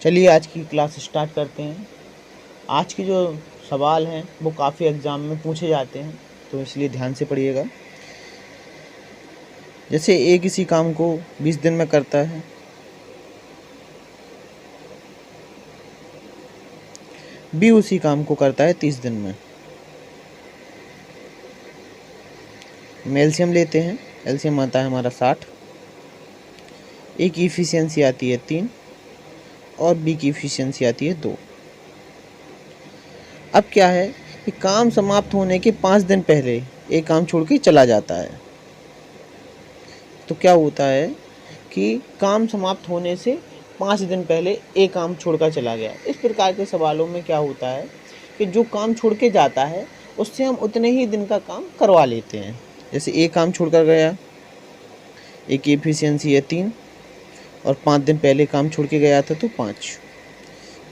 चलिए आज की क्लास स्टार्ट करते हैं। आज के जो सवाल हैं वो काफ़ी एग्ज़ाम में पूछे जाते हैं, तो इसलिए ध्यान से पढ़िएगा। जैसे ए किसी काम को 20 दिन में करता है, बी उसी काम को करता है 30 दिन में। हम एलसीएम लेते हैं। एलसीएम आता है हमारा 60। ए की इफ़िशियंसी आती है 3 और बी की इफ़िशियंसी आती है 2। अब क्या है कि काम समाप्त होने के 5 दिन पहले एक काम छोड़ के चला जाता है। तो क्या होता है कि काम समाप्त होने से 5 दिन पहले एक काम छोड़कर चला गया। इस प्रकार के सवालों में क्या होता है कि जो काम छोड़ के जाता है उससे हम उतने ही दिन का काम करवा लेते हैं। जैसे एक काम छोड़कर गया, एक की एफिशिएंसी है 3 और 5 दिन पहले काम छोड़ के गया था तो 5,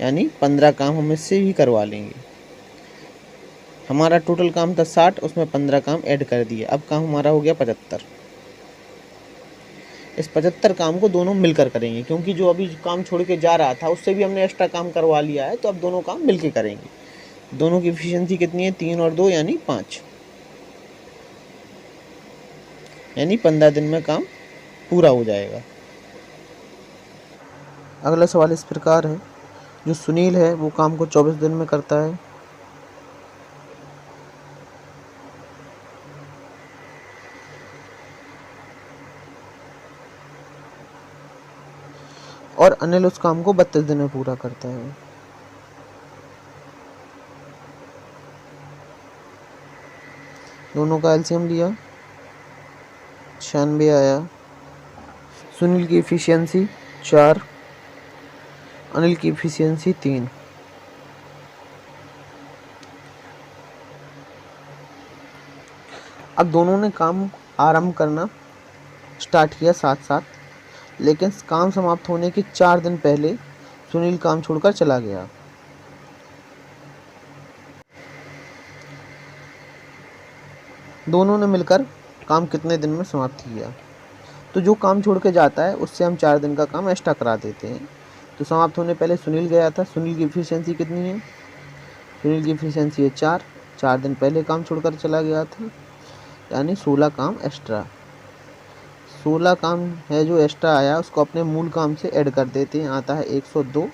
यानी 15 काम हम इससे भी करवा लेंगे। हमारा टोटल काम था 60, उसमें 15 काम ऐड कर दिए, अब काम हमारा हो गया 75। इस 75 काम को दोनों मिलकर करेंगे, क्योंकि जो अभी काम छोड़ के जा रहा था उससे भी हमने एक्स्ट्रा काम करवा लिया है, तो अब दोनों काम मिलके करेंगे। दोनों की एफिशिएंसी कितनी है? 3 और 2 यानी 5, यानी 15 दिन में काम पूरा हो जाएगा। अगला सवाल इस प्रकार है, जो सुनील है वो काम को 24 दिन में करता है। और अनिल उस काम को 32 दिन में पूरा करता है। दोनों का एलसीएम लिया, 96 आया। सुनील की एफिशिएंसी 4, अनिल की एफिशिएंसी 3। अब दोनों ने काम आरंभ करना स्टार्ट किया साथ साथ, लेकिन काम समाप्त होने के 4 दिन पहले सुनील काम छोड़कर चला गया। दोनों ने मिलकर काम कितने दिन में समाप्त किया? तो जो काम छोड़ के जाता है उससे हम 4 दिन का काम एक्स्ट्रा करा देते हैं। तो समाप्त होने पहले सुनील गया था, सुनील की एफिशिएंसी कितनी है? सुनील की एफिशिएंसी है 4, 4 दिन पहले काम छोड़कर चला गया था, यानी 16 काम एक्स्ट्रा। 16 काम है जो एक्स्ट्रा आया, उसको अपने मूल काम से ऐड कर देते हैं, आता है 102।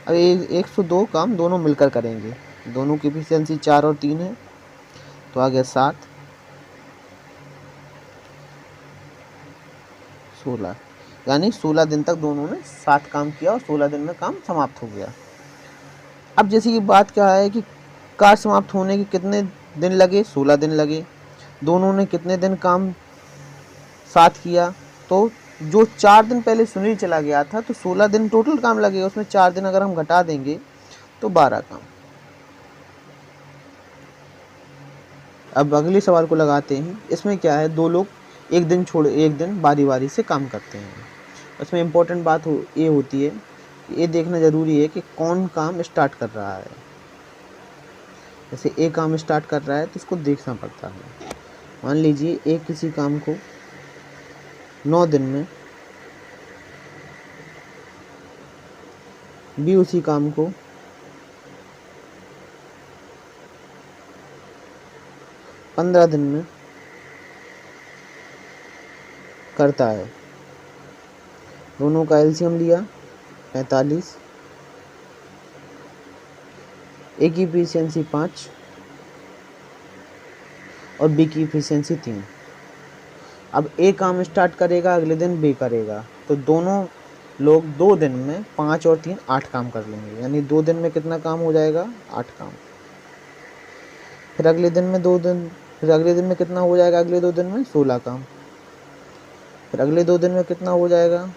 अब 102 काम दोनों मिलकर करेंगे। दोनों की एफिशिएंसी 4 और 3 है, तो आ गया 7, 16, यानी 16 दिन तक दोनों ने 7 काम किया और 16 दिन में काम समाप्त हो गया। अब जैसे कि बात क्या है कि कार्य समाप्त होने के कितने दिन लगे? 16 दिन लगे। दोनों ने कितने दिन काम साथ किया? तो जो 4 दिन पहले सुनील चला गया था तो 16 दिन टोटल काम लगेगा, उसमें 4 दिन अगर हम घटा देंगे तो 12 काम। अब अगले सवाल को लगाते हैं। इसमें क्या है, दो लोग एक दिन छोड़ एक दिन बारी बारी से काम करते हैं। उसमें इम्पोर्टेंट बात ये होती है, ये देखना ज़रूरी है कि कौन काम स्टार्ट कर रहा है। जैसे एक काम स्टार्ट कर रहा है तो उसको देखना पड़ता है। मान लीजिए एक किसी काम को 9 दिन में, बी उसी काम को 15 दिन में करता है। दोनों का एलसीएम लिया 45, ए की एफिशिएंसी 5 और बी की एफिशिएंसी 3। अब ए काम स्टार्ट करेगा, अगले दिन बी करेगा, तो दोनों लोग 2 दिन में 5 और 3 8 काम कर लेंगे, यानी 2 दिन में कितना काम हो जाएगा? 8 काम। फिर अगले दिन में 2 दिन, फिर अगले दिन में कितना हो जाएगा? अगले 2 दिन में 16 काम। फिर अगले 2 दिन में कितना हो जाएगा?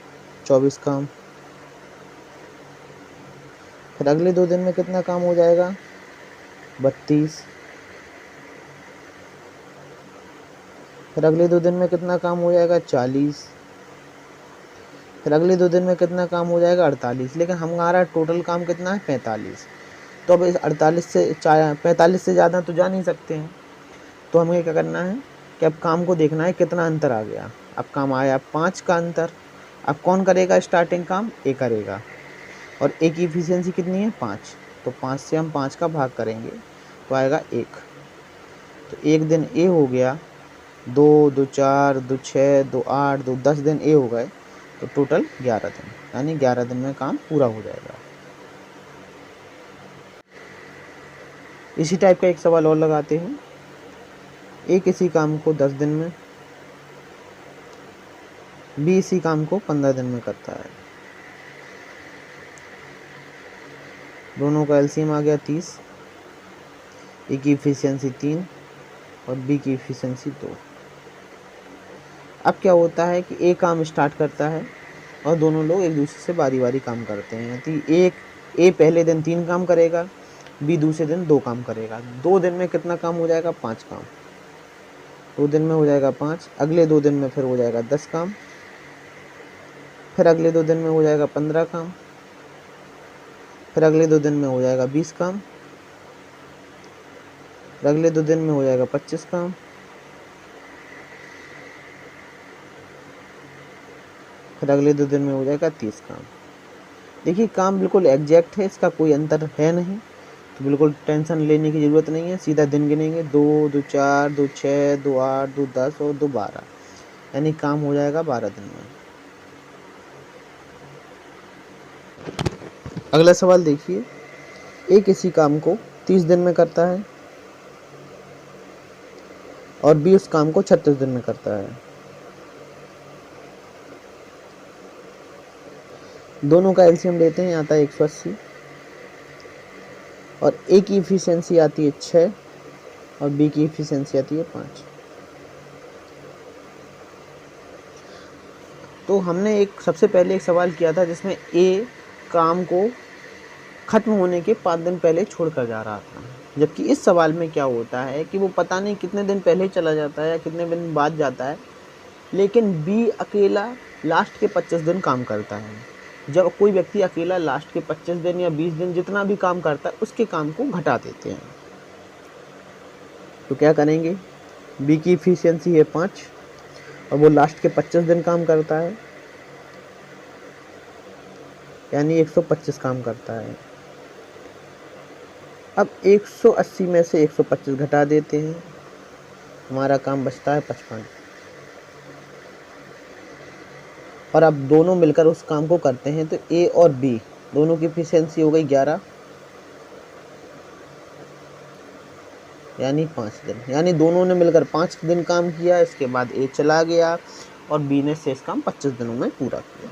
24 काम। फिर अगले 2 दिन में कितना काम हो जाएगा? 32। फिर अगले 2 दिन में कितना काम हो जाएगा? 40। फिर अगले 2 दिन में कितना काम हो जाएगा? 48। लेकिन हमारा टोटल काम कितना है? 45। तो अब इस 48 से 45 से ज़्यादा तो जा नहीं सकते हैं, तो हमें क्या करना है कि अब काम को देखना है कितना अंतर आ गया। अब काम आया 5 का अंतर। अब कौन करेगा स्टार्टिंग काम? ए करेगा। और ए की इफिशियंसी कितनी है 5, तो 5 से हम 5 का भाग करेंगे तो आएगा 1। तो एक दिन ए हो गया, 2 2 4 2 6 2 8 2 10 दिन ए हो गए, तो टोटल 11 दिन, यानी 11 दिन में काम पूरा हो जाएगा। इसी टाइप का एक सवाल और लगाते हैं। ए किसी काम को 10 दिन में, बी इसी काम को 15 दिन में करता है। दोनों का एलसीएम आ गया 30। ए की इफिशियंसी 3 और बी की इफिशियंसी 2। अब क्या होता है कि ए काम स्टार्ट करता है और दोनों लोग एक दूसरे से बारी बारी काम करते हैं। तो ए पहले दिन 3 काम करेगा, बी दूसरे दिन 2 काम करेगा। 2 दिन में कितना काम हो जाएगा 5 काम। 2 दिन में हो जाएगा 5, अगले 2 दिन में फिर हो जाएगा 10 काम, फिर अगले 2 दिन में हो जाएगा 15 काम, फिर अगले 2 दिन में हो जाएगा 20 काम, फिर अगले 2 दिन में हो जाएगा 25 काम, फिर अगले 2 दिन में हो जाएगा 30 काम। देखिए काम बिल्कुल एग्जैक्ट है, इसका कोई अंतर है नहीं, तो बिल्कुल टेंशन लेने की ज़रूरत नहीं है। सीधा दिन गिनेंगे, 2 2 4 2 6 2 8 2 10 और 2 12, यानी काम हो जाएगा 12 दिन में। अगला सवाल देखिए, ए किसी काम को 30 दिन में करता है और बी उस काम को 36 दिन में करता है। दोनों का एलसीएम लेते हैं, आता है 180 और ए की इफिशियंसी आती है 6 और बी की इफिशियंसी आती है 5। तो हमने सबसे पहले एक सवाल किया था जिसमें ए काम को ख़त्म होने के 5 दिन पहले छोड़कर जा रहा था, जबकि इस सवाल में क्या होता है कि वो पता नहीं कितने दिन पहले चला जाता है या कितने दिन बाद जाता है, लेकिन बी अकेला लास्ट के 25 दिन काम करता है। जब कोई व्यक्ति अकेला लास्ट के 25 दिन या 20 दिन जितना भी काम करता है उसके काम को घटा देते हैं। तो क्या करेंगे, बी की इफिशियंसी है 5 और वो लास्ट के 25 दिन काम करता है, यानी 125 काम करता है। अब 180 में से 125 घटा देते हैं, हमारा काम बचता है 55। और अब दोनों मिलकर उस काम को करते हैं, तो ए और बी दोनों की इफिशियंसी हो गई 11, यानी 5 दिन, यानी दोनों ने मिलकर 5 दिन काम किया। इसके बाद ए चला गया और बी ने शेष काम 25 दिनों में पूरा किया।